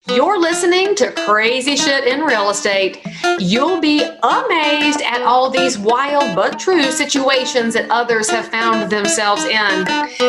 You're listening to Crazy Shit in Real Estate. You'll be amazed at all these wild but true situations that others have found themselves in.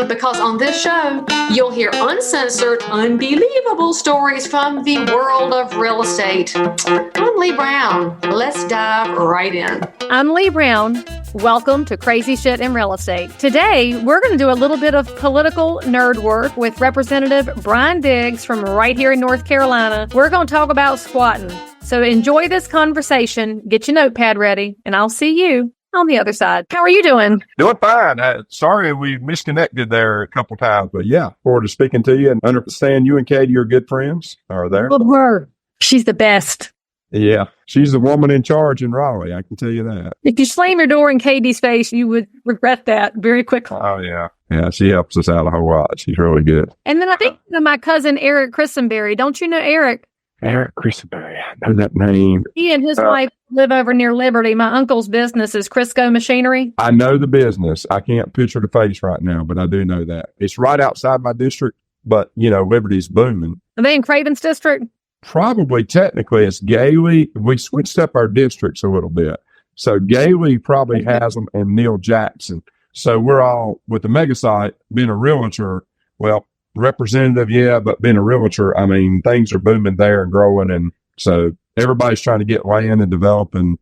Because on this show, you'll hear uncensored, unbelievable stories from the world of real estate. I'm Leigh Brown. Let's dive right in. I'm Leigh Brown. Welcome to Crazy Shit in Real Estate. Today, we're going to do a little bit of political nerd work with Representative Brian Diggs from right here in North Carolina. We're going to talk about squatting. So enjoy this conversation, get your notepad ready, and I'll see you on the other side. How are you doing? Doing fine. Sorry we misconnected there a couple times, but yeah, forward to speaking to you and understand you and Katie are good friends. Are there? Love her. She's the best. Yeah, she's the woman in charge in Raleigh. I can tell you that. If you slam your door in Katie's face, you would regret that very quickly. Oh, yeah. Yeah, she helps us out a whole lot. She's really good. And then I think my cousin, Eric Christenberry. Don't you know Eric? Eric Christenberry. I know that name. He and his wife live over near Liberty. My uncle's business is Crisco Machinery. I know the business. I can't picture the face right now, but I do know that. It's right outside my district, but, you know, Liberty's booming. Are they in Craven's district? Probably technically it's Gailey. We switched up our districts a little bit. So Gailey probably has them and Neil Jackson. So we're all with the mega site being a realtor. Well, representative, yeah, but being a realtor, I mean, things are booming there and growing. And so everybody's trying to get land and develop and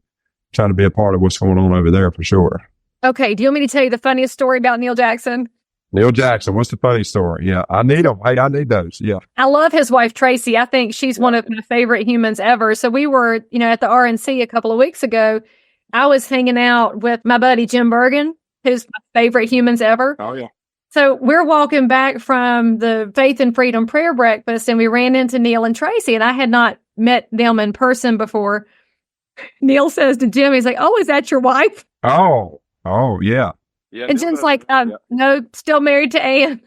trying to be a part of what's going on over there for sure. Okay. Do you want me to tell you the funniest story about Neil Jackson? Neil Jackson, what's the funny story? Yeah, I need them. Hey, I need those. Yeah. I love his wife, Tracy. I think she's one of my favorite humans ever. So we were, at the RNC a couple of weeks ago. I was hanging out with my buddy, Jim Bergen, who's my favorite humans ever. Oh, yeah. So we're walking back from the Faith and Freedom prayer breakfast and we ran into Neil and Tracy, and I had not met them in person before. Neil says to Jim, he's like, "Oh, is that your wife?" Oh, yeah. Yeah, and Jim's like, no, still married to Ann.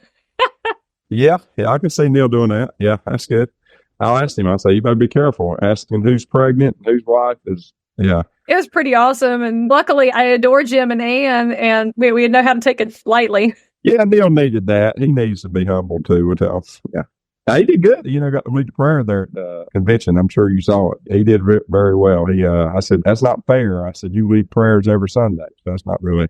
Yeah, I can see Neil doing that. Yeah, that's good. I'll ask him. I'll say, you better be careful. Asking who's pregnant, whose wife is, yeah. It was pretty awesome. And luckily, I adore Jim and Ann, and we know how to take it lightly. Yeah, Neil needed that. He needs to be humble, too, with us. Yeah. He did good. Got to lead the prayer there at the convention. I'm sure you saw it. He did very well. I said, that's not fair. I said, you lead prayers every Sunday. So that's not really.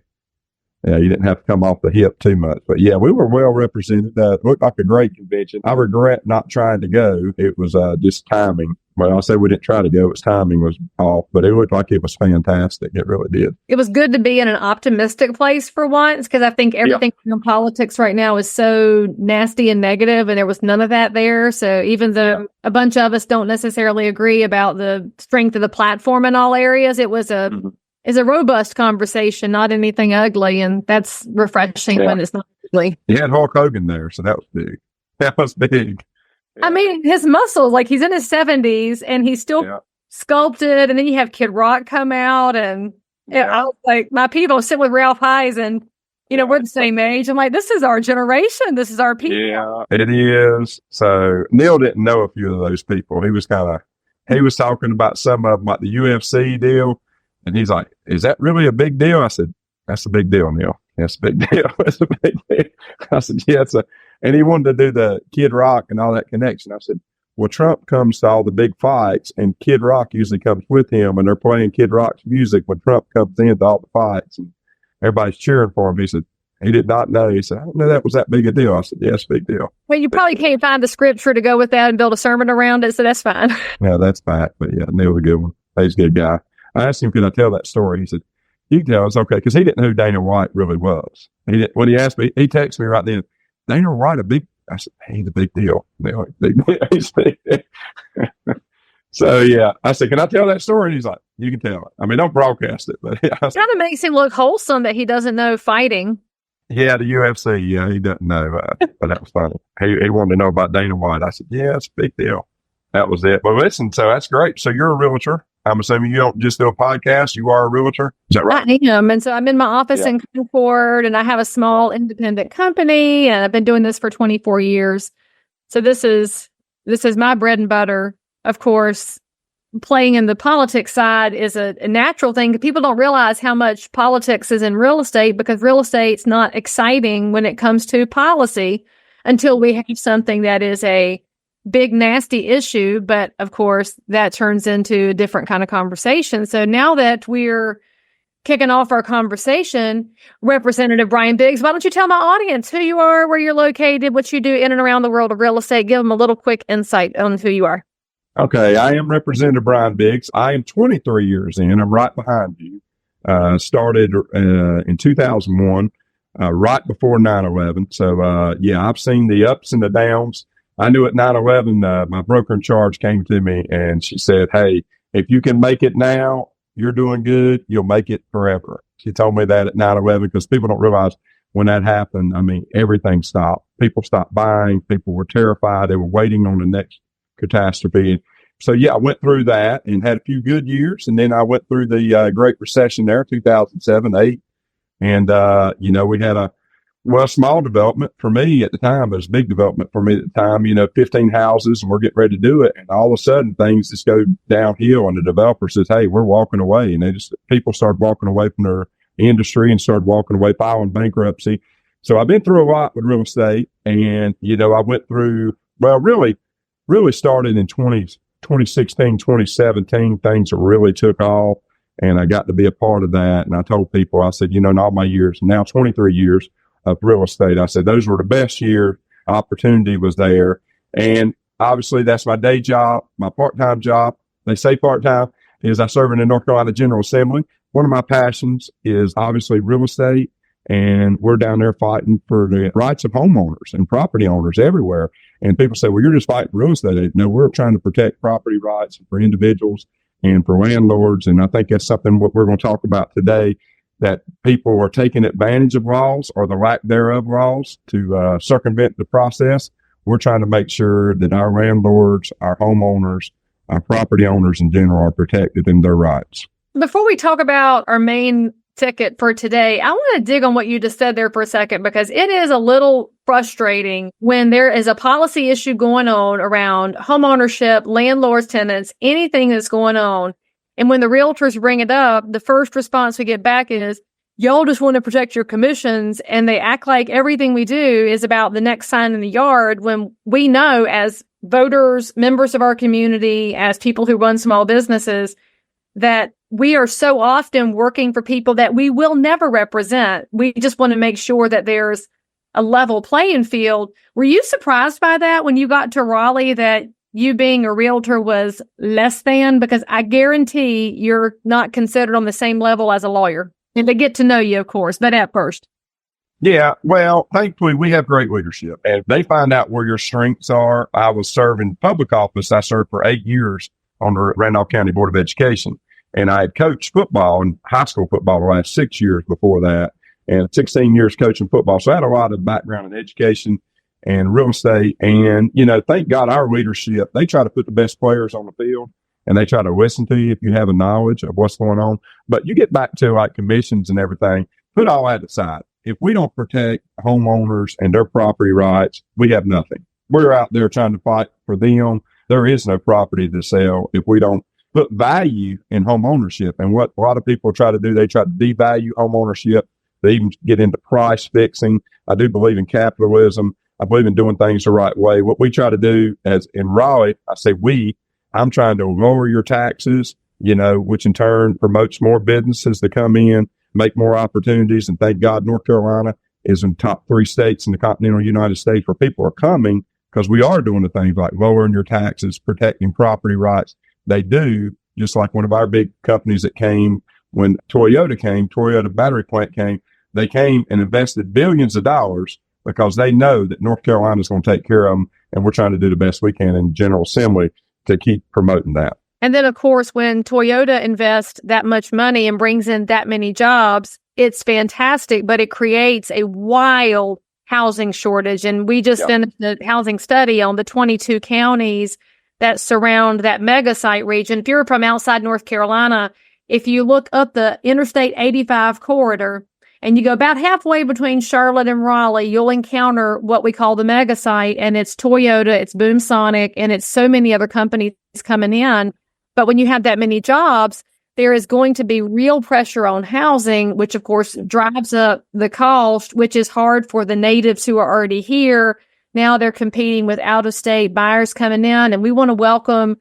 Yeah, you didn't have to come off the hip too much. But yeah, we were well represented. It looked like a great convention. I regret not trying to go. It was just timing. Well, I said we didn't try to go. Its timing was off, but it looked like it was fantastic. It really did. It was good to be in an optimistic place for once, because I think everything in politics right now is so nasty and negative, and there was none of that there. So even though a bunch of us don't necessarily agree about the strength of the platform in all areas, it was is a robust conversation, not anything ugly, and that's refreshing when it's not ugly. He had Hulk Hogan there, so that was big. That was big. Yeah. I mean, his muscles, like he's in his 70s, and he's still sculpted, and then you have Kid Rock come out, and I was like, my people sit with Ralph Hayes, and, we're the same age. I'm like, this is our generation. This is our people. Yeah, it is. So Neil didn't know a few of those people. He was talking about some of them, like the UFC deal. And he's like, "Is that really a big deal?" I said, "That's a big deal, Neil. That's a big deal. That's a big deal." I said, "Yeah, and he wanted to do the Kid Rock and all that connection. I said, "Well, Trump comes to all the big fights, and Kid Rock usually comes with him, and they're playing Kid Rock's music when Trump comes in to all the fights, and everybody's cheering for him." He said, he did not know. He said, "I didn't know that was that big a deal." I said, "Yeah, it's a big deal." Well, you probably can't find the scripture to go with that and build a sermon around it, so that's fine. Yeah, that's fine. But yeah, Neil's a good one. He's a good guy. I asked him, could I tell that story? He said, you can tell. It's okay. Because he didn't know who Dana White really was. When he asked me, he texted me right then, Dana White, I said, he's a big deal. He's big deal. So, yeah. I said, can I tell that story? And he's like, you can tell it. I mean, don't broadcast it. But it kind of makes him look wholesome that he doesn't know fighting. Yeah, the UFC. Yeah, he doesn't know. But that was funny. He wanted to know about Dana White. I said, yeah, it's a big deal. That was it. But listen, so that's great. So you're a realtor. I'm assuming you don't just do a podcast. You are a realtor. Is that right? I am. And so I'm in my office in Concord, and I have a small independent company, and I've been doing this for 24 years. So this is my bread and butter. Of course, playing in the politics side is a natural thing. People don't realize how much politics is in real estate, because real estate's not exciting when it comes to policy until we have something that is a big, nasty issue. But of course, that turns into a different kind of conversation. So now that we're kicking off our conversation, Representative Brian Biggs, why don't you tell my audience who you are, where you're located, what you do in and around the world of real estate? Give them a little quick insight on who you are. Okay, I am Representative Brian Biggs. I am 23 years in. I'm right behind you. Started in 2001, right before 9/11. So, yeah, I've seen the ups and the downs. I knew at 9/11, my broker in charge came to me and she said, "Hey, if you can make it now, you're doing good. You'll make it forever." She told me that at 9/11 because people don't realize when that happened, I mean, everything stopped. People stopped buying. People were terrified. They were waiting on the next catastrophe. So, yeah, I went through that and had a few good years. And then I went through the Great Recession there, 2007, 8. And, we had a small development for me at the time. It was a big development for me at the time, 15 houses, and we're getting ready to do it. And all of a sudden things just go downhill and the developer says, "Hey, we're walking away." And people started walking away from their industry and started walking away, filing bankruptcy. So I've been through a lot with real estate. And, I went through, really started in 2016, 2017, things really took off and I got to be a part of that. And I told people, I said, in all my years, now 23 years of real estate, I said, those were the best years. Opportunity was there. And obviously that's my day job, my part-time job. They say part-time is I serve in the North Carolina General Assembly. One of my passions is obviously real estate. And we're down there fighting for the rights of homeowners and property owners everywhere. And people say, "Well, you're just fighting real estate." No, we're trying to protect property rights for individuals and for landlords. And I think that's something what we're going to talk about today, that people are taking advantage of laws or the lack thereof laws to circumvent the process. We're trying to make sure that our landlords, our homeowners, our property owners in general are protected in their rights. Before we talk about our main ticket for today, I want to dig on what you just said there for a second, because it is a little frustrating when there is a policy issue going on around homeownership, landlords, tenants, anything that's going on. And when the realtors bring it up, the first response we get back is, "Y'all just want to protect your commissions." And they act like everything we do is about the next sign in the yard, when we know as voters, members of our community, as people who run small businesses, that we are so often working for people that we will never represent. We just want to make sure that there's a level playing field. Were you surprised by that when you got to Raleigh, that you being a realtor was less than? Because I guarantee you're not considered on the same level as a lawyer. And they get to know you, of course, but at first. Yeah, well, thankfully we have great leadership and they find out where your strengths are. I was serving public office. I served for 8 years on the Randolph County Board of Education. And I had coached football and high school football the last 6 years before that, and 16 years coaching football. So I had a lot of background in education and real estate. And, thank God our leadership, they try to put the best players on the field and they try to listen to you if you have a knowledge of what's going on. But you get back to like commissions and everything, put all that aside. If we don't protect homeowners and their property rights, we have nothing. We're out there trying to fight for them. There is no property to sell if we don't put value in home ownership. And what a lot of people try to do, they try to devalue home ownership. They even get into price fixing. I do believe in capitalism. I believe in doing things the right way. What we try to do as in Raleigh, I say I'm trying to lower your taxes, which in turn promotes more businesses to come in, make more opportunities. And thank God North Carolina is in top 3 states in the continental United States where people are coming, because we are doing the things like lowering your taxes, protecting property rights. They do, just like one of our big companies that came when Toyota battery plant came, they came and invested billions of dollars because they know that North Carolina is going to take care of them. And we're trying to do the best we can in General Assembly to keep promoting that. And then, of course, when Toyota invests that much money and brings in that many jobs, it's fantastic, but it creates a wild housing shortage. And we just finished a housing study on the 22 counties that surround that mega site region. If you're from outside North Carolina, if you look up the Interstate 85 corridor and you go about halfway between Charlotte and Raleigh, you'll encounter what we call the mega site, and it's Toyota, it's Boom Sonic, and it's so many other companies coming in. But when you have that many jobs, there is going to be real pressure on housing, which of course drives up the cost, which is hard for the natives who are already here now they're competing with out-of-state buyers coming in, and we want to welcome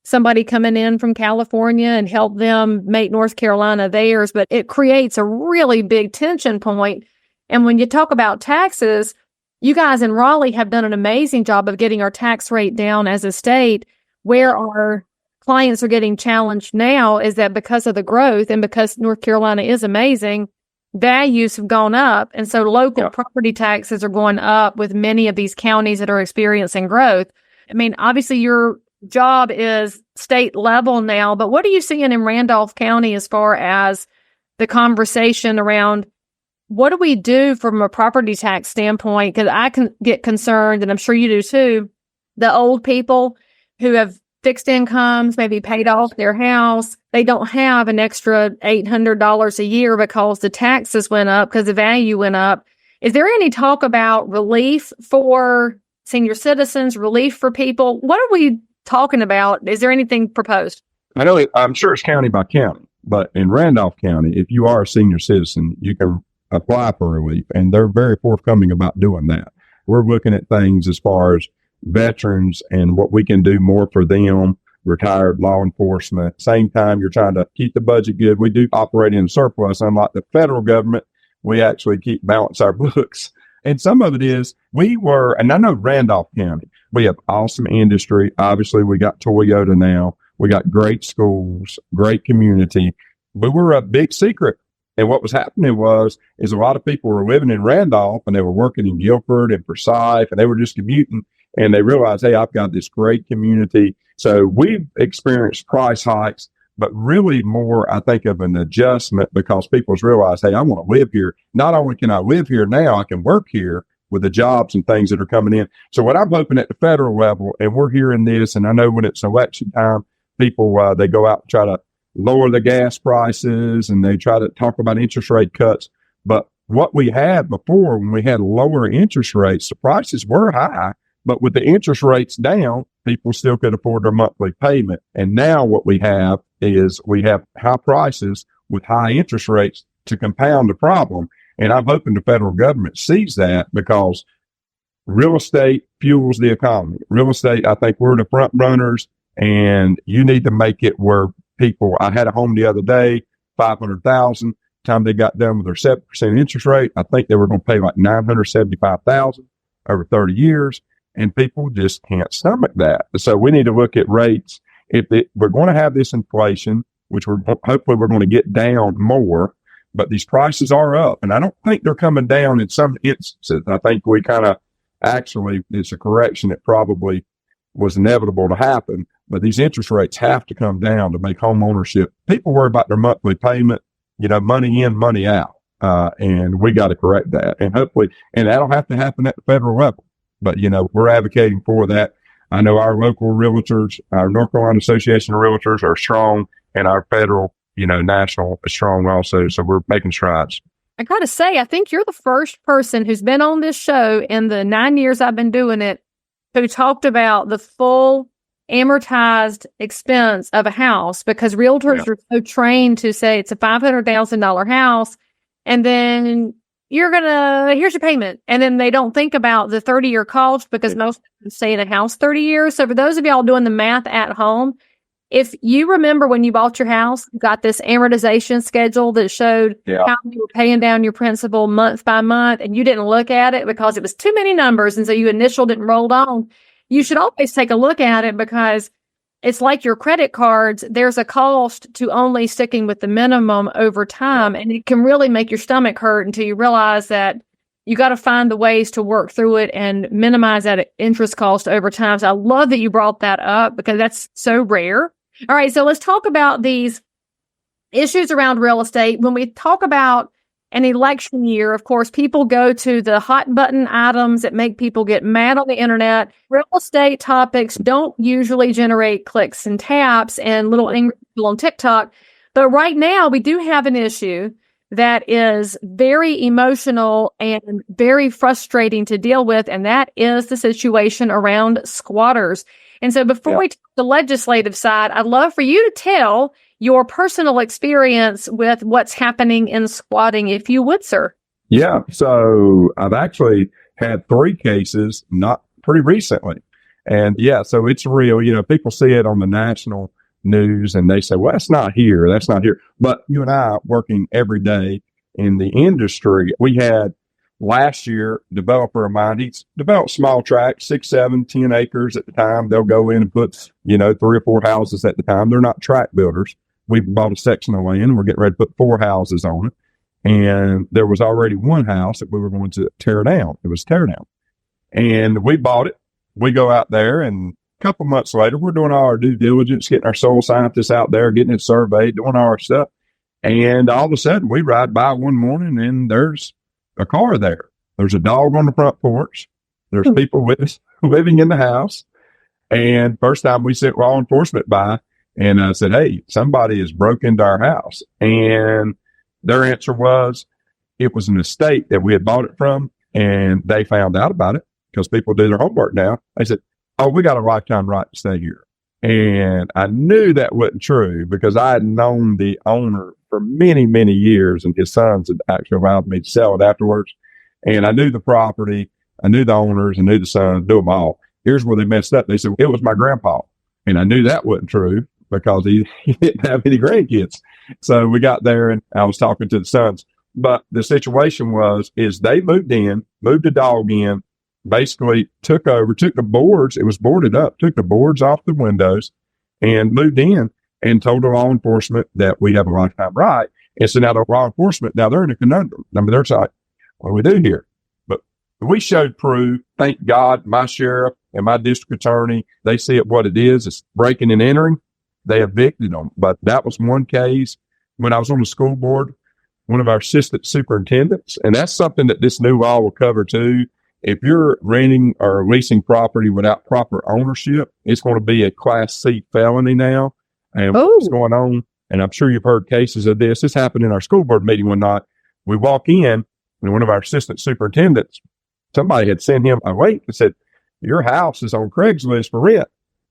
somebody coming in from California and help them make North Carolina theirs. But it creates a really big tension point. And when you talk about taxes, you guys in Raleigh have done an amazing job of getting our tax rate down as a state. Where our clients are getting challenged now is that because of the growth and because North Carolina is amazing, values have gone up. And so local property taxes are going up with many of these counties that are experiencing growth. I mean, obviously your job is state level now, but what are you seeing in Randolph County as far as the conversation around what do we do from a property tax standpoint? Because I can get concerned, and I'm sure you do too, the old people who have fixed incomes, maybe paid off their house, they don't have an extra $800 a year because the taxes went up, because the value went up. Is there any talk about relief for senior citizens, relief for people? What are we talking about? Is there anything proposed? I'm sure it's county by county, but in Randolph County, if you are a senior citizen, you can apply for relief, and they're very forthcoming about doing that. We're looking at things as far as veterans and what we can do more for them, retired law enforcement. Same time, you're trying to keep the budget good. We do operate in surplus. Unlike the federal government, we actually balance our books. And some of it is and I know Randolph County, we have awesome industry. Obviously, we got Toyota now. We got great schools, great community, but we're a big secret. And what was happening is a lot of people were living in Randolph and they were working in Guilford and Forsyth, and they were just commuting, and they realized, hey, I've got this great community. So we've experienced price hikes, but really more, I think, of an adjustment because people's realized, hey, I want to live here. Not only can I live here now, I can work here with the jobs and things that are coming in. So what I'm hoping at the federal level, and we're hearing this, and I know when it's election time, people, they go out and try to lower the gas prices and they try to talk about interest rate cuts. But what we had before, when we had lower interest rates, the prices were high, but with the interest rates down, people still could afford their monthly payment. And now what we have is we have high prices with high interest rates to compound the problem. And I'm hoping the federal government sees that, because real estate fuels the economy. Real estate, I think we're the front runners, and you need to make it where people, I had a home the other day, $500,000. Time they got done with their 7% interest rate, I think they were going to pay like $975,000 over 30 years. And people just can't stomach that. So we need to look at rates. We're going to have this inflation, which hopefully we're going to get down more, but these prices are up. And I don't think they're coming down in some instances. I think we it's a correction that probably was inevitable to happen, but these interest rates have to come down to make home ownership. People worry about their monthly payment, money in, money out. And we got to correct that. And hopefully, and that'll have to happen at the federal level. But, we're advocating for that. I know our local realtors, our North Carolina Association of Realtors are strong, and our federal, national is strong also. So we're making strides. I got to say, I think you're the first person who's been on this show in the 9 years I've been doing it who talked about the full amortized expense of a house, because realtors are so trained to say it's a $500,000 house, and then here's your payment. And then they don't think about the 30-year cost, because most people stay in a house 30 years. So for those of y'all doing the math at home, if you remember when you bought your house, you got this amortization schedule that showed how you were paying down your principal month by month, and you didn't look at it because it was too many numbers. And so you initialed it and rolled on. You should always take a look at it, because it's like your credit cards. There's a cost to only sticking with the minimum over time. And it can really make your stomach hurt until you realize that you got to find the ways to work through it and minimize that interest cost over time. So I love that you brought that up, because that's so rare. All right, so let's talk about these issues around real estate. When we talk about an election year, of course, people go to the hot button items that make people get mad on the internet. Real estate topics don't usually generate clicks and taps and little angry people on TikTok. But right now, we do have an issue that is very emotional and very frustrating to deal with, and that is the situation around squatters. And so before we talk the legislative side, I'd love for you to tell your personal experience with what's happening in squatting, if you would, sir. Yeah. So I've actually had 3 cases not pretty recently. And yeah, so it's real. People see it on the national news and they say, well, that's not here. That's not here. But you and I working every day in the industry, we had last year, developer of mine, he's developed small tracts, 6, 7, 10 acres at the time. They'll go in and put, 3 or 4 houses at the time. They're not tract builders. We bought a section of land. We're getting ready to put 4 houses on it. And there was already 1 house that we were going to tear down. It was tear down. And we bought it. We go out there, and a couple months later, we're doing all our due diligence, getting our soil scientists out there, getting it surveyed, doing all our stuff. And all of a sudden, we ride by one morning, and there's a car there. There's a dog on the front porch. There's people with us living in the house. And first time we sent law enforcement by, and I said, hey, somebody has broke into our house. And their answer was, it was an estate that we had bought it from, and they found out about it because people do their homework now. They said, oh, we got a lifetime right to stay here. And I knew that wasn't true because I had known the owner for many, many years, and his sons had actually allowed me to sell it afterwards. And I knew the property, I knew the owners, I knew the sons, knew them all. Here's where they messed up. They said, it was my grandpa. And I knew that wasn't true because he didn't have any grandkids. So we got there and I was talking to the sons. But the situation is they moved the dog in, basically took the boards, it was boarded up, took the boards off the windows and moved in and told the law enforcement that we have a lifetime right. And so now the law enforcement, now they're in a conundrum. I mean, they're like, what do we do here? But we showed proof. Thank God, my sheriff and my district attorney, they see it what it is. It's breaking and entering. They evicted them. But that was one case. When I was on the school board, one of our assistant superintendents, and that's something that this new law will cover too. If you're renting or leasing property without proper ownership, it's going to be a Class C felony now. And what's going on, and I'm sure you've heard cases of this. This happened in our school board meeting one night. We walk in, and one of our assistant superintendents, somebody had sent him a link and said, your house is on Craigslist for rent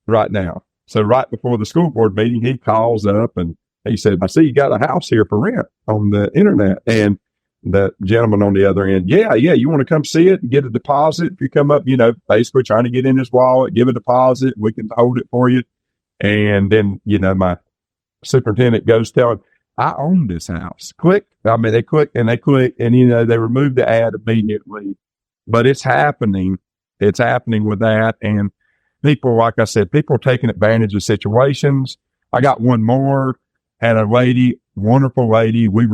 right now. So right before the school board meeting, he calls up and he said, I see you got a house here for rent on the internet. And the gentleman on the other end, yeah, you want to come see it and get a deposit? If you come up, basically trying to get in his wallet, give a deposit, we can hold it for you. And then, my superintendent goes telling, I own this house. They click and they remove the ad immediately. But it's happening. It's happening with that. And people, like I said, people are taking advantage of situations. I got one more. Had a lady, wonderful lady. We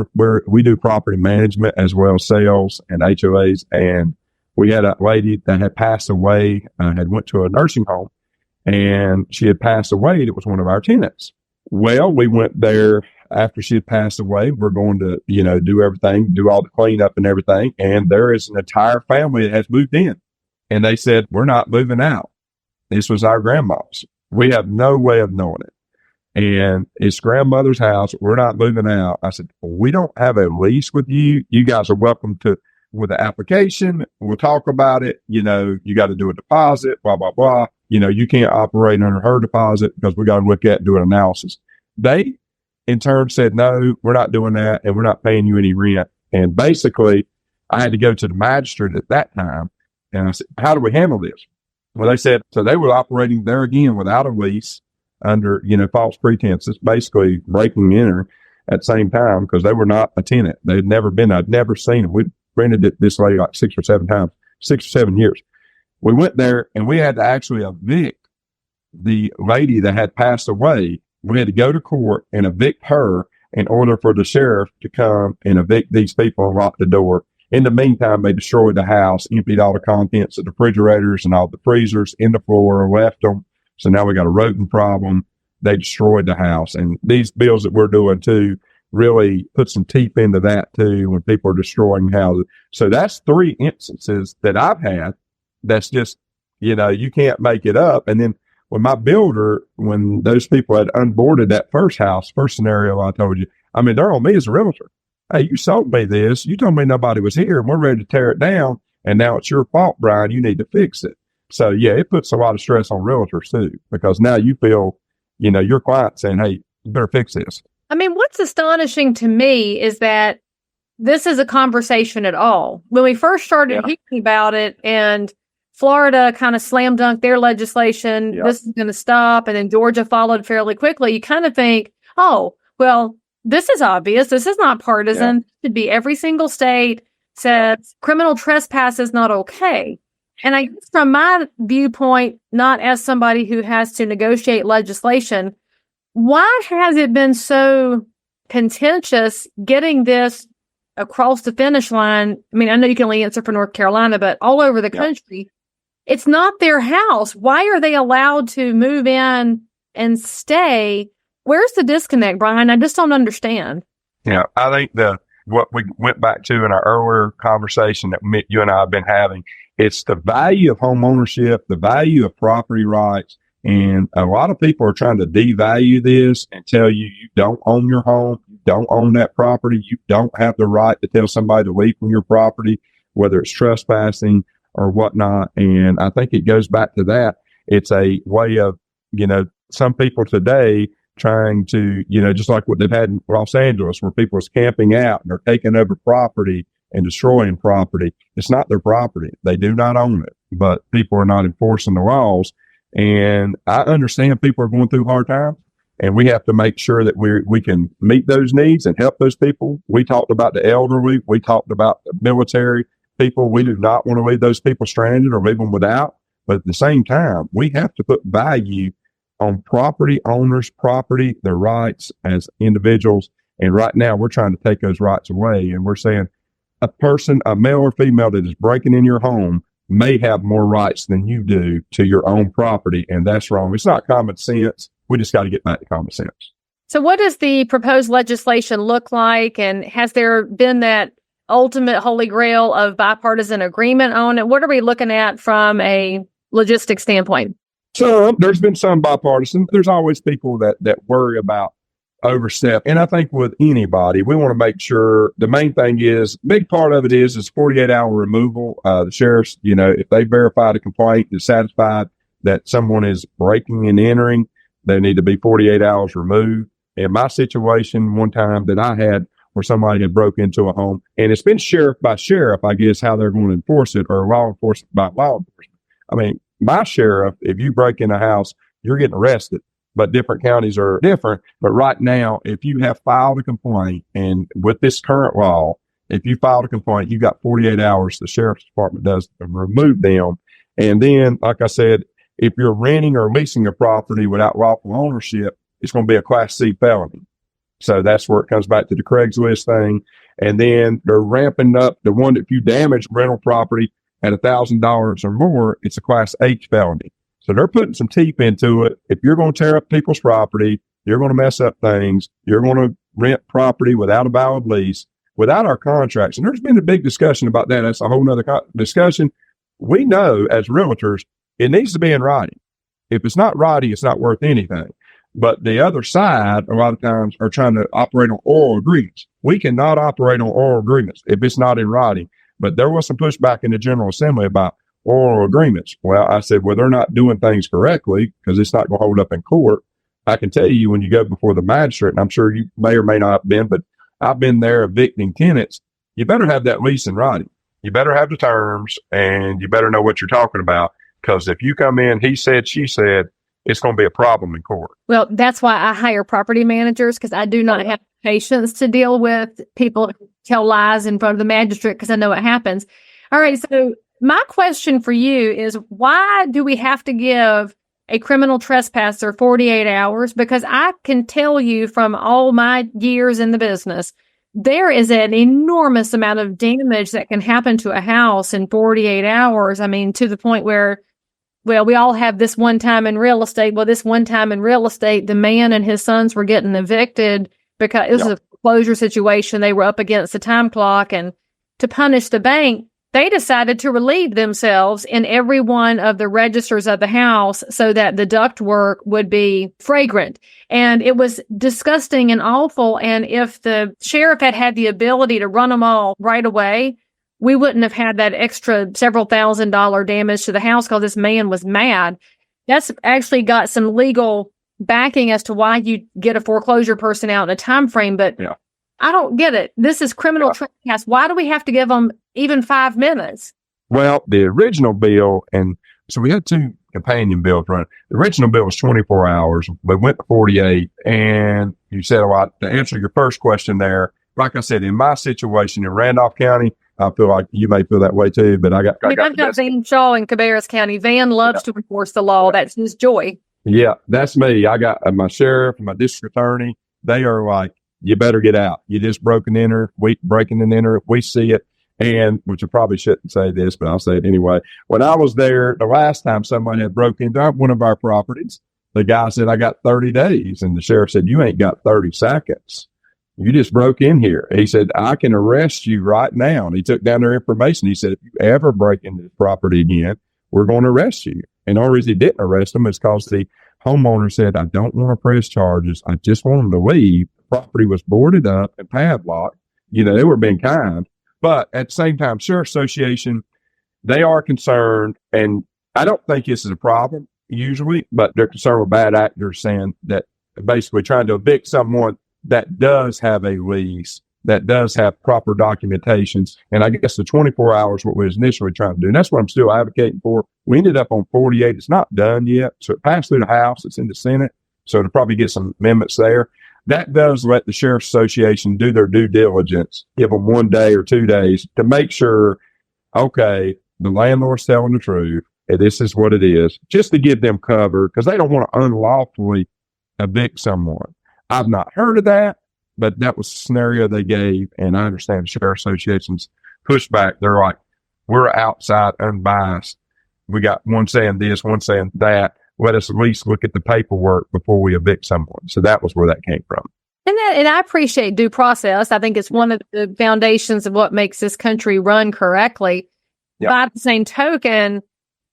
do property management as well as sales and HOAs. And we had a lady that had passed away, had went to a nursing home, and she had passed away. It was one of our tenants. Well, we went there after she had passed away. We're going to, do everything, do all the cleanup and everything. And there is an entire family that has moved in. And they said, we're not moving out. This was our grandma's. We have no way of knowing it. And it's grandmother's house. We're not moving out. I said, we don't have a lease with you. You guys are welcome to, with the application. We'll talk about it. You got to do a deposit, blah, blah, blah. You can't operate under her deposit because we got to look at and do an analysis. They, in turn, said, no, we're not doing that. And we're not paying you any rent. And basically, I had to go to the magistrate at that time. And I said, how do we handle this? Well, they said, so they were operating there again without a lease under, false pretenses, basically breaking and entering at the same time because they were not a tenant. They'd never been, I'd never seen them. We rented it this lady like 6 or 7 times, 6 or 7 years. We went there and we had to actually evict the lady that had passed away. We had to go to court and evict her in order for the sheriff to come and evict these people and lock the door. In the meantime, they destroyed the house, emptied all the contents of the refrigerators and all the freezers in the floor, left them. So now we got a rodent problem. They destroyed the house. And these bills that we're doing too really put some teeth into that too when people are destroying houses. So that's 3 instances that I've had. That's just, you can't make it up. And then when my builder, when those people had unboarded that first scenario I told you, they're on me as a realtor. Hey, you sold me this. You told me nobody was here and we're ready to tear it down. And now it's your fault, Brian. You need to fix it. So yeah, it puts a lot of stress on realtors too, because now you feel, your client saying, hey, you better fix this. What's astonishing to me is that this is a conversation at all. When we first started hearing about it and Florida kind of slam dunked their legislation, this is going to stop, and then Georgia followed fairly quickly, you kind of think, oh, well, this is obvious. This is not partisan. It should be every single state says criminal trespass is not okay. And I guess from my viewpoint, not as somebody who has to negotiate legislation, why has it been so contentious getting this across the finish line? I mean, I know you can only answer for North Carolina, but all over the country, it's not their house. Why are they allowed to move in and stay? Where's the disconnect, Brian? I just don't understand. Yeah, I think what we went back to in our earlier conversation that you and I have been having, it's the value of home ownership, the value of property rights. And a lot of people are trying to devalue this and tell you don't own your home, you don't own that property, you don't have the right to tell somebody to leave from your property, whether it's trespassing or whatnot. And I think it goes back to that. It's a way of, some people today trying to, just like what they've had in Los Angeles, where people is camping out and they're taking over property and destroying property. It's not their property. They do not own it, but people are not enforcing the laws. And I understand people are going through hard times, and we have to make sure that we can meet those needs and help those people. We talked about the elderly. We talked about the military people. We do not want to leave those people stranded or leave them without. But at the same time, we have to put value on property owners' property, their rights as individuals. And right now we're trying to take those rights away. And we're saying a person, a male or female that is breaking in your home may have more rights than you do to your own property. And that's wrong. It's not common sense. We just got to get back to common sense. So what does the proposed legislation look like? And has there been that ultimate holy grail of bipartisan agreement on it? What are we looking at from a logistics standpoint? So there's been some bipartisan. There's always people that worry about overstep. And I think with anybody, we want to make sure the main thing is, big part of it is 48-hour removal. The sheriffs, if they verify the complaint, is satisfied that someone is breaking and entering, they need to be 48 hours removed. In my situation, one time that I had where somebody had broke into a home, and it's been sheriff by sheriff, I guess, how they're going to enforce it, or law enforcement by law enforcement. I mean, my sheriff, if you break in a house, you're getting arrested. But different counties are different. But right now, if you have filed a complaint, and with this current law, if you filed a complaint, you got 48 hours, the sheriff's department does to remove them. And then, like I said, if you're renting or leasing a property without lawful ownership, it's going to be a Class C felony. So that's where it comes back to the Craigslist thing. And then they're ramping up the one that if you damage rental property at $1,000 or more, it's a Class H felony. So they're putting some teeth into it. If you're going to tear up people's property, you're going to mess up things, you're going to rent property without a valid lease, without our contracts. And there's been a big discussion about that. That's a whole nother discussion. We know as realtors, it needs to be in writing. If it's not writing, it's not worth anything. But the other side, a lot of times, are trying to operate on oral agreements. We cannot operate on oral agreements if it's not in writing. But there was some pushback in the General Assembly about oral agreements. Well, I said, well, they're not doing things correctly because it's not going to hold up in court. I can tell you when you go before the magistrate, and I'm sure you may or may not have been, but I've been there evicting tenants. You better have that lease in writing. You better have the terms, and you better know what you're talking about. Because if you come in, he said, she said, it's going to be a problem in court. Well, that's why I hire property managers, because I do not have patience to deal with people who tell lies in front of the magistrate, because I know it happens. All right. So my question for you is, why do we have to give a criminal trespasser 48 hours? Because I can tell you from all my years in the business, there is an enormous amount of damage that can happen to a house in 48 hours. I mean, to the point where, well, we all have this one time in real estate. Well, this one time in real estate, the man and his sons were getting evicted because it was a foreclosure situation. They were up against the time clock, and to punish the bank, they decided to relieve themselves in every one of the registers of the house so that the ductwork would be fragrant. And it was disgusting and awful. And if the sheriff had had the ability to run them all right away, we wouldn't have had that extra several $1,000 damage to the house because this man was mad. That's actually got some legal backing as to why you get a foreclosure person out in a time frame. But I don't get it. This is criminal trespass. Why do we have to give them even 5 minutes? Well, the original bill, and so we had 2 companion bills running. The original bill was 24 hours. We went to 48. And you said, well, to answer your first question there, like I said, in my situation in Randolph County, I feel like you may feel that way too, but I've got Van Shaw in Cabarrus County. Van loves to enforce the law. That's his joy. Yeah, that's me. I got my sheriff and my district attorney. They are like, you better get out. You just breaking and enter. We see it. And, which I probably shouldn't say this, but I'll say it anyway. When I was there, the last time somebody had broke into one of our properties, the guy said, I got 30 days. And the sheriff said, you ain't got 30 seconds. You just broke in here. He said, I can arrest you right now. And he took down their information. He said, if you ever break into this property again, we're going to arrest you. And the only reason he didn't arrest them is because the homeowner said, I don't want to press charges. I just want them to leave. The property was boarded up and padlocked. You know, they were being kind. But at the same time, Sheriff Association, they are concerned. And I don't think this is a problem usually, but they're concerned with bad actors saying that basically trying to evict someone that does have a lease, that does have proper documentations. And I guess the 24 hours, what we was initially trying to do. And that's what I'm still advocating for. We ended up on 48. It's not done yet. So it passed through the House. It's in the Senate. So to probably get some amendments there. That does let the Sheriff's Association do their due diligence, give them 1 day or 2 days to make sure, okay, the landlord's telling the truth. And this is what it is, just to give them cover because they don't want to unlawfully evict someone. I've not heard of that, but that was the scenario they gave. And I understand the Sheriff Association's pushback. They're like, we're outside, unbiased. We got one saying this, one saying that. Let us at least look at the paperwork before we evict someone. So that was where that came from. And I appreciate due process. I think it's one of the foundations of what makes this country run correctly. Yep. By the same token,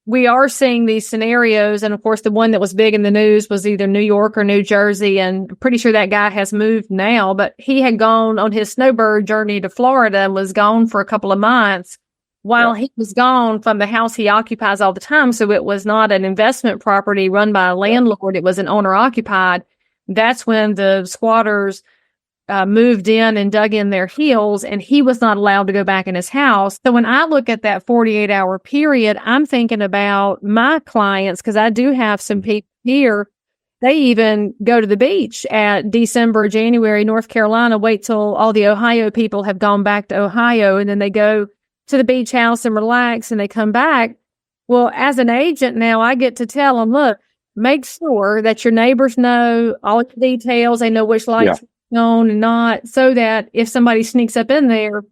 we are seeing these scenarios. And of course, the one that was big in the news was either New York or New Jersey. And I'm pretty sure that guy has moved now, but he had gone on his snowbird journey to Florida and was gone for a couple of months while he was gone from the house he occupies all the time. So it was not an investment property run by a landlord. It was an owner occupied. That's when the squatters moved in and dug in their heels, and he was not allowed to go back in his house. So when I look at that 48-hour period, I'm thinking about my clients, because I do have some people here. They even go to the beach at December, January, North Carolina, wait till all the Ohio people have gone back to Ohio, and then they go to the beach house and relax, and they come back. Well, as an agent now, I get to tell them, look, make sure that your neighbors know all the details. They know which lights are on and not, so that if somebody sneaks up in there,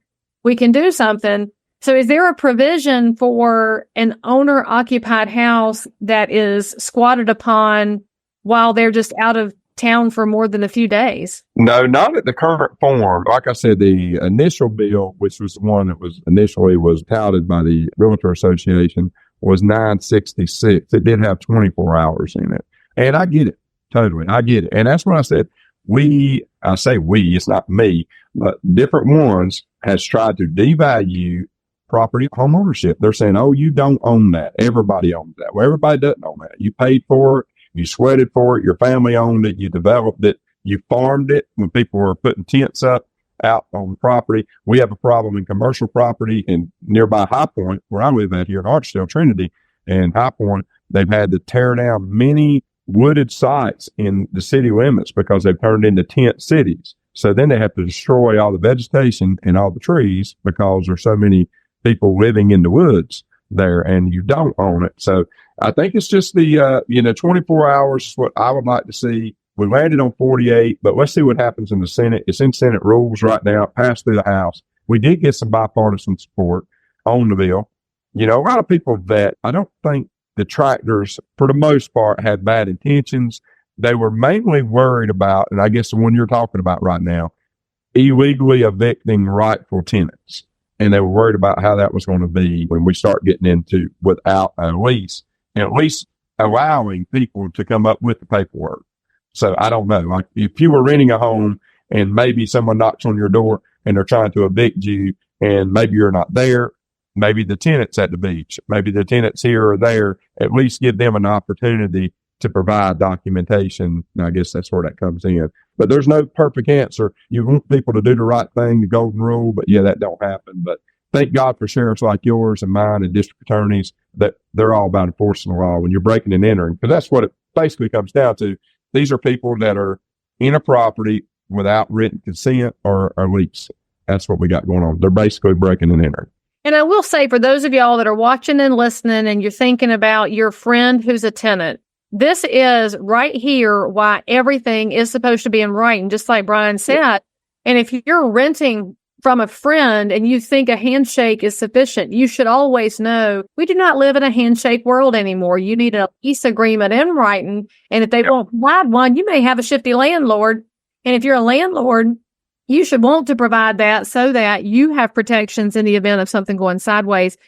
we can do something. So is there a provision for an owner-occupied house that is squatted upon while they're just out of town for more than a few days? No, not at the current form. Like I said, the initial bill, which was the one that was initially was touted by the Realtor Association, was 966. It did have 24 hours in it. And I get it. Totally. I get it. And that's when I said, I say we, it's not me, but different ones has tried to devalue property home ownership. They're saying, oh, you don't own that. Everybody owns that. Well, everybody doesn't own that. You paid for it. You sweated for it. Your family owned it. You developed it. You farmed it when people were putting tents up out on the property. We have a problem in commercial property in nearby High Point, where I live at here in Archdale, Trinity, and High Point. They've had to tear down many wooded sites in the city limits because they've turned into tent cities. So then they have to destroy all the vegetation and all the trees because there's so many people living in the woods there, and you don't own it. So I think it's just the 24 hours is what I would like to see. We landed on 48, but let's see what happens in the Senate. It's in Senate rules right now. It passed through the House. We did get some bipartisan support on the bill. You know, a lot of people that I don't think detractors, for the most part, had bad intentions. They were mainly worried about, and I guess the one you're talking about right now, illegally evicting rightful tenants. And they were worried about how that was going to be when we start getting into without a lease, and at least allowing people to come up with the paperwork. So I don't know, like if you were renting a home and maybe someone knocks on your door and they're trying to evict you and maybe you're not there, maybe the tenant's at the beach, maybe the tenant's here or there, at least give them an opportunity to provide documentation. And I guess that's where that comes in. But there's no perfect answer. You want people to do the right thing, the golden rule, but yeah, that don't happen. But thank God for sheriffs like yours and mine and district attorneys that they're all about enforcing the law when you're breaking and entering. Because that's what it basically comes down to. These are people that are in a property without written consent or lease. That's what we got going on. They're basically breaking and entering. And I will say, for those of y'all that are watching and listening and you're thinking about your friend who's a tenant, this is right here why everything is supposed to be in writing, just like Brian said. And if you're renting from a friend and you think a handshake is sufficient, you should always know we do not live in a handshake world anymore. You need a lease agreement in writing. And if they won't provide one, you may have a shifty landlord. And if you're a landlord, you should want to provide that so that you have protections in the event of something going sideways.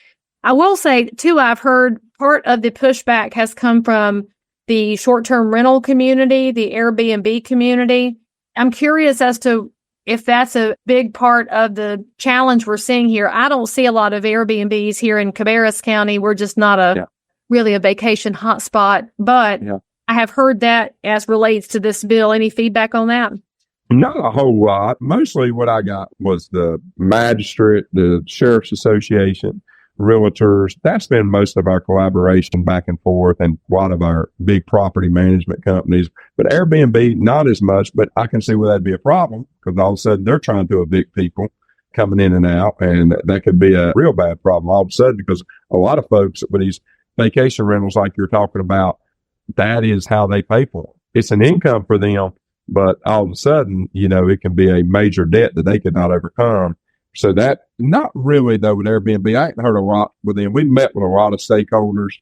I will say, too, I've heard part of the pushback has come from the short-term rental community, the Airbnb community. I'm curious as to if that's a big part of the challenge we're seeing here. I don't see a lot of Airbnbs here in Cabarrus County. We're just not really a vacation hotspot, but I have heard that as relates to this bill. Any feedback on that? Not a whole lot. Mostly what I got was the magistrate, the sheriff's association, realtors. That's been most of our collaboration back and forth, and a lot of our big property management companies. But Airbnb, not as much, but I can see where that'd be a problem because all of a sudden they're trying to evict people coming in and out, and that could be a real bad problem all of a sudden because a lot of folks with these vacation rentals like you're talking about, that is how they pay for them. It's an income for them, but all of a sudden, it can be a major debt that they could not overcome. So that, not really though with Airbnb. I ain't heard a lot with them. We met with a lot of stakeholders.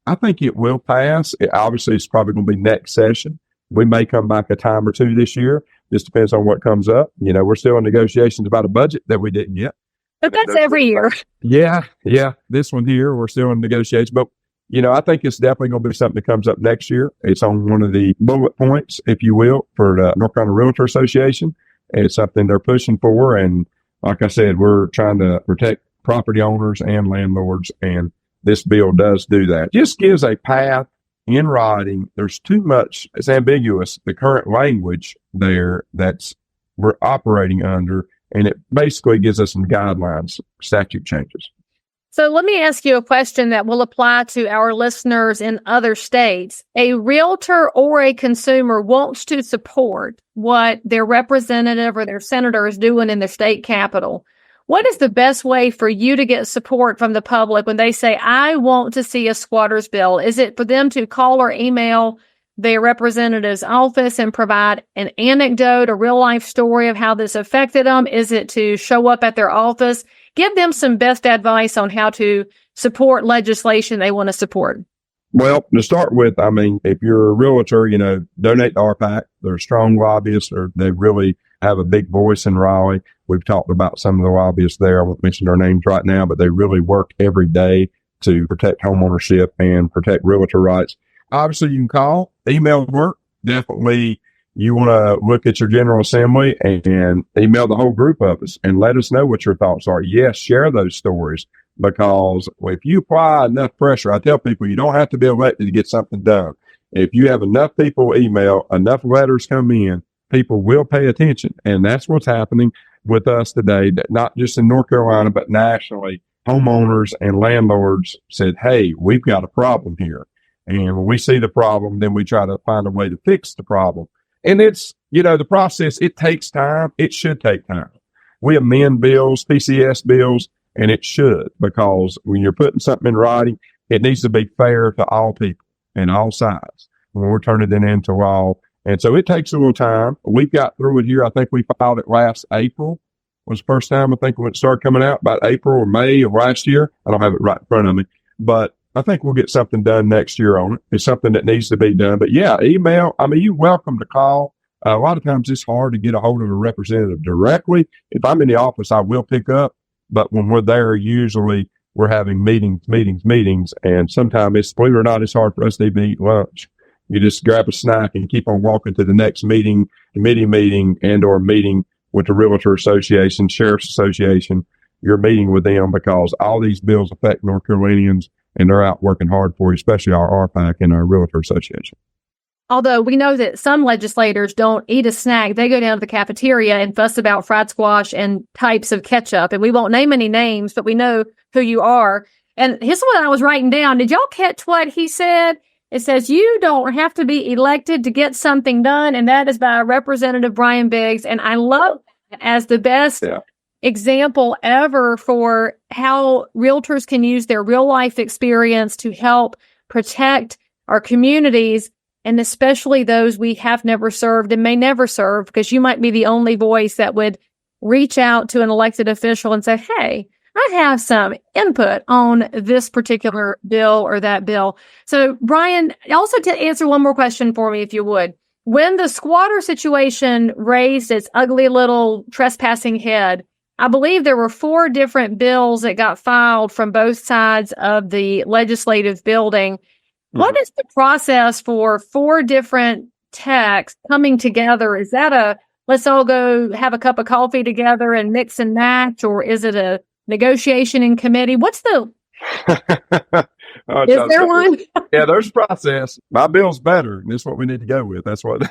I think it will pass. Obviously, it's probably going to be next session. We may come back a time or two this year. Just depends on what comes up. We're still in negotiations about a budget that we didn't get. But that's every year. Yeah. This one here, we're still in negotiations. But, I think it's definitely going to be something that comes up next year. It's on one of the bullet points, if you will, for the North Carolina Realtor Association. It's something they're pushing for. And like I said, we're trying to protect property owners and landlords. And this bill does do that. Just gives a path in writing. There's too much. It's ambiguous. The current language there we're operating under, and it basically gives us some guidelines, statute changes. So let me ask you a question that will apply to our listeners in other states. A realtor or a consumer wants to support what their representative or their senator is doing in their state capital. What is the best way for you to get support from the public when they say, I want to see a squatters bill? Is it for them to call or email their representative's office and provide an anecdote, a real life story of how this affected them? Is it to show up at their office? Give them some best advice on how to support legislation they want to support. Well, to start with, if you're a realtor, donate to RPAC. They're strong lobbyists, or they really have a big voice in Raleigh. We've talked about some of the lobbyists there. I won't mention their names right now, but they really work every day to protect homeownership and protect realtor rights. Obviously, you can call, email work. Definitely, you want to look at your General Assembly and email the whole group of us and let us know what your thoughts are. Yes, share those stories, because if you apply enough pressure, I tell people you don't have to be elected to get something done. If you have enough people email, enough letters come in, people will pay attention. And that's what's happening with us today, not just in North Carolina, but nationally. Homeowners and landlords said, hey, we've got a problem here. And when we see the problem, then we try to find a way to fix the problem. And it's, the process, it takes time. It should take time. We amend bills, PCS bills, and it should, because when you're putting something in writing, it needs to be fair to all people and all sides when we're turning it into law. And so it takes a little time. We got through it here. I think we filed it last April was the first time I think when it started coming out, about April or May of last year. I don't have it right in front of me, but I think we'll get something done next year on it. It's something that needs to be done. But yeah, email. You're welcome to call. A lot of times it's hard to get a hold of a representative directly. If I'm in the office, I will pick up. But when we're there, usually we're having meetings. And sometimes believe it or not, it's hard for us to even eat lunch. You just grab a snack and keep on walking to the next meeting, committee meeting, and or meeting with the Realtor Association, Sheriff's Association. You're meeting with them because all these bills affect North Carolinians, and they're out working hard for you, especially our RPAC and our Realtor Association. Although we know that some legislators don't eat a snack. They go down to the cafeteria and fuss about fried squash and types of ketchup. And we won't name any names, but we know who you are. And here's what I was writing down. Did y'all catch what he said? It says, you don't have to be elected to get something done. And that is by Representative Brian Biggs. And I love that as the best example ever for how realtors can use their real life experience to help protect our communities, and especially those we have never served and may never serve, because you might be the only voice that would reach out to an elected official and say, hey, I have some input on this particular bill or that bill. So, Brian, also to answer one more question for me, if you would. When the squatter situation raised its ugly little trespassing head, I believe there were 4 different bills that got filed from both sides of the legislative building. What is the process for 4 different texts coming together? Is that a let's all go have a cup of coffee together and mix and match, or is it a negotiation in committee? What's the is there one? Yeah, there's a process. My bill's better, and that's what we need to go with. That's what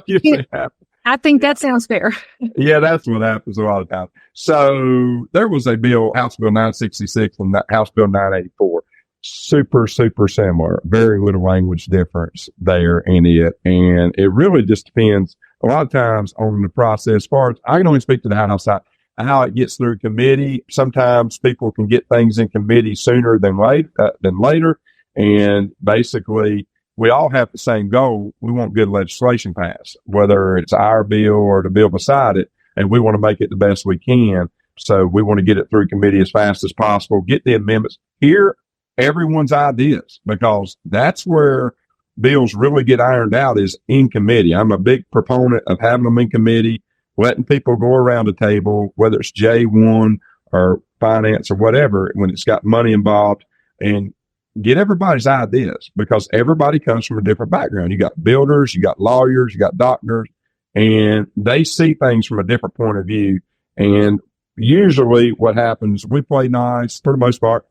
usually happens. I think that sounds fair. Yeah, that's what happens a lot of times. So there was a bill, House Bill 966 and House Bill 984. Super, super similar. Very little language difference there in it. And it really just depends a lot of times on the process. As far as I can only speak to the House side, how it gets through committee. Sometimes people can get things in committee sooner than later. And basically, we all have the same goal. We want good legislation passed, whether it's our bill or the bill beside it, and we want to make it the best we can. So we want to get it through committee as fast as possible, get the amendments, hear everyone's ideas, because that's where bills really get ironed out, is in committee. I'm a big proponent of having them in committee, letting people go around the table, whether it's J1 or finance or whatever, when it's got money involved, and get everybody's ideas, because everybody comes from a different background. You got builders, you got lawyers, you got doctors, and they see things from a different point of view. And usually what happens, we play nice for the most part,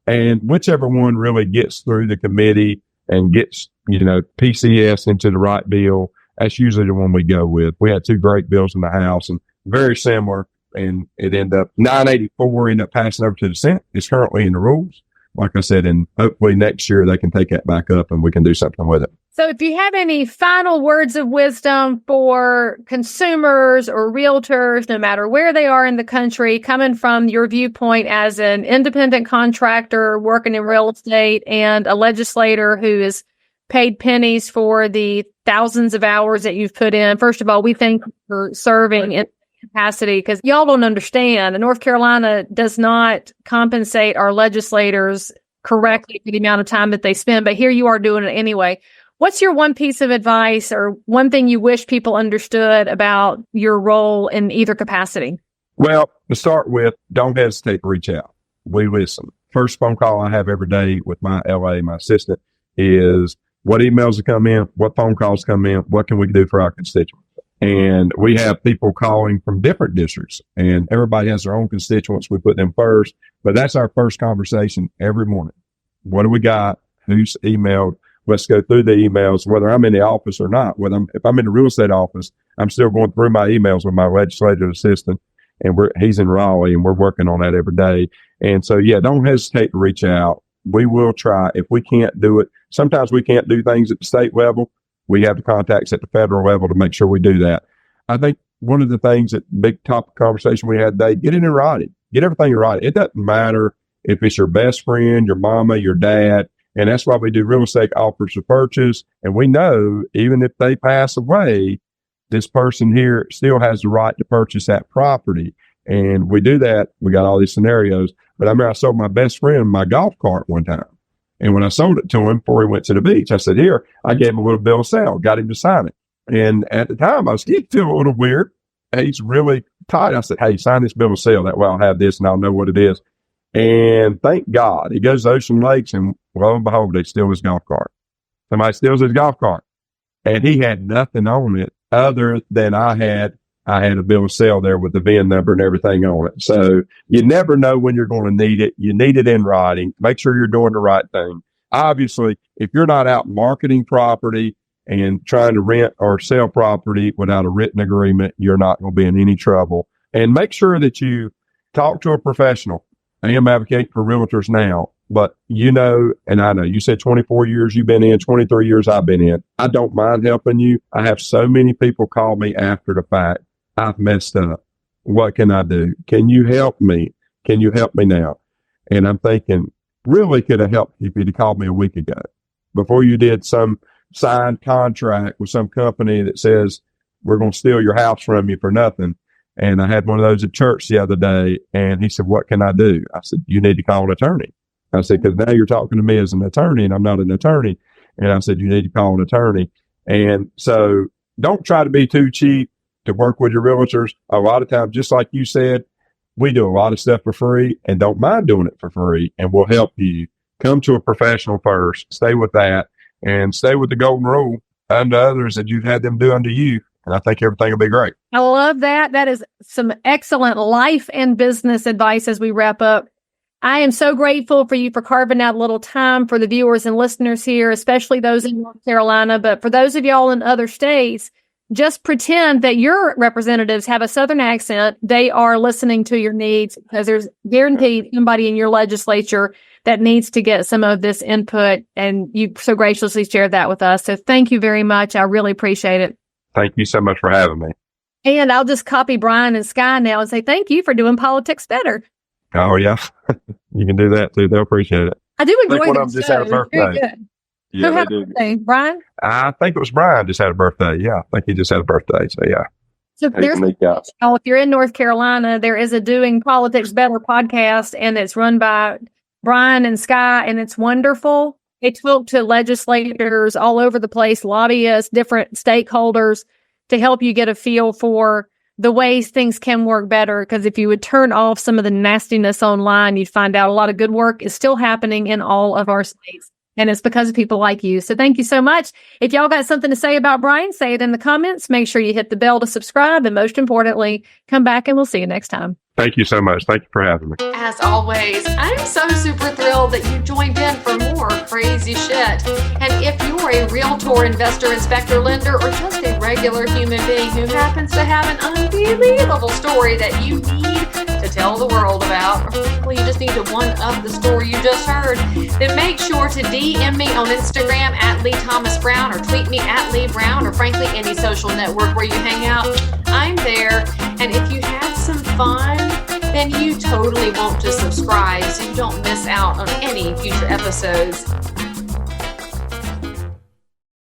and whichever one really gets through the committee and gets, PCS into the right bill, that's usually the one we go with. We had 2 great bills in the House and very similar, and it ended up 984 ended up passing over to the Senate. It's currently in the rules. Like I said, and hopefully next year they can take that back up and we can do something with it. So if you have any final words of wisdom for consumers or realtors, no matter where they are in the country, coming from your viewpoint as an independent contractor working in real estate and a legislator who is paid pennies for the thousands of hours that you've put in. First of all, we thank you for serving in capacity, because y'all don't understand. North Carolina does not compensate our legislators correctly for the amount of time that they spend, but here you are doing it anyway. What's your one piece of advice or one thing you wish people understood about your role in either capacity? Well, to start with, don't hesitate to reach out. We listen. First phone call I have every day with my LA, my assistant, is what emails have come in, what phone calls come in, what can we do for our constituents? And we have people calling from different districts, and everybody has their own constituents. We put them first, but that's our first conversation every morning. What do we got? Who's emailed? Let's go through the emails, whether I'm in the office or not. If I'm in the real estate office, I'm still going through my emails with my legislative assistant, and he's in Raleigh, and we're working on that every day. And so, yeah, don't hesitate to reach out. We will try. If we can't do it, sometimes we can't do things at the state level. We have the contacts at the federal level to make sure we do that. I think one of the things that big topic conversation we had today, get it in writing, get everything in writing. It doesn't matter if it's your best friend, your mama, your dad. And that's why we do real estate offers of purchase. And we know even if they pass away, this person here still has the right to purchase that property. And we do that. We got all these scenarios. But I remember I sold my best friend my golf cart one time. And when I sold it to him before he went to the beach, I said, here, I gave him a little bill of sale, got him to sign it. And at the time, I was feeling a little weird. He's really tight. I said, hey, sign this bill of sale. That way I'll have this and I'll know what it is. And thank God, he goes to Ocean Lakes, and lo and behold, they steal his golf cart. Somebody steals his golf cart. And he had nothing on it other than I had a bill of sale there with the VIN number and everything on it. So you never know when you're going to need it. You need it in writing. Make sure you're doing the right thing. Obviously, if you're not out marketing property and trying to rent or sell property without a written agreement, you're not going to be in any trouble. And make sure that you talk to a professional. I am advocating for realtors now, but and I know you said 24 years you've been in, 23 years I've been in. I don't mind helping you. I have so many people call me after the fact. I've messed up. What can I do? Can you help me? Can you help me now? And I'm thinking, really could have helped if you'd called me a week ago before you did some signed contract with some company that says we're going to steal your house from you for nothing. And I had one of those at church the other day, and he said, what can I do? I said, you need to call an attorney. I said, because now you're talking to me as an attorney, and I'm not an attorney. And I said, you need to call an attorney. And so don't try to be too cheap to work with your realtors. A lot of times, just like you said, we do a lot of stuff for free and don't mind doing it for free, and we'll help you. Come to a professional first, stay with that, and stay with the golden rule unto others that you've had them do unto you. And I think everything will be great. I love that. That is some excellent life and business advice as we wrap up. I am so grateful for you for carving out a little time for the viewers and listeners here, especially those in North Carolina. But for those of y'all in other states, just pretend that your representatives have a Southern accent. They are listening to your needs, because there's guaranteed somebody in your legislature that needs to get some of this input. And you so graciously shared that with us. So thank you very much. I really appreciate it. Thank you so much for having me. And I'll just copy Brian and Sky now and say, thank you for doing politics better. Oh, yeah. You can do that too. They'll appreciate it. I do enjoy one the of them just show. had a birthday. Very good. Yeah, Who had they a do. birthday? Brian? I think it was Brian just had a birthday. Yeah, I think he just had a birthday. So, yeah. So there's, if you're in North Carolina, there is a Doing Politics Better podcast, and it's run by Brian and Sky, and it's wonderful. They talk to legislators all over the place, lobbyists, different stakeholders, to help you get a feel for the ways things can work better. Because if you would turn off some of the nastiness online, you'd find out a lot of good work is still happening in all of our states. And it's because of people like you. So thank you so much. If y'all got something to say about Brian, say it in the comments. Make sure you hit the bell to subscribe. And most importantly, come back and we'll see you next time. Thank you so much. Thank you for having me. As always, I'm so super thrilled that you joined in for more crazy shit. And if you're a realtor, investor, inspector, lender, or just a regular human being who happens to have an unbelievable story that you need to tell the world about, or well, you just need to one-up the story you just heard, then make sure to DM me on Instagram at Leigh Thomas Brown, or tweet me at Leigh Brown, or frankly any social network where you hang out. I'm there. And if you had some fun, then you totally want to subscribe so you don't miss out on any future episodes.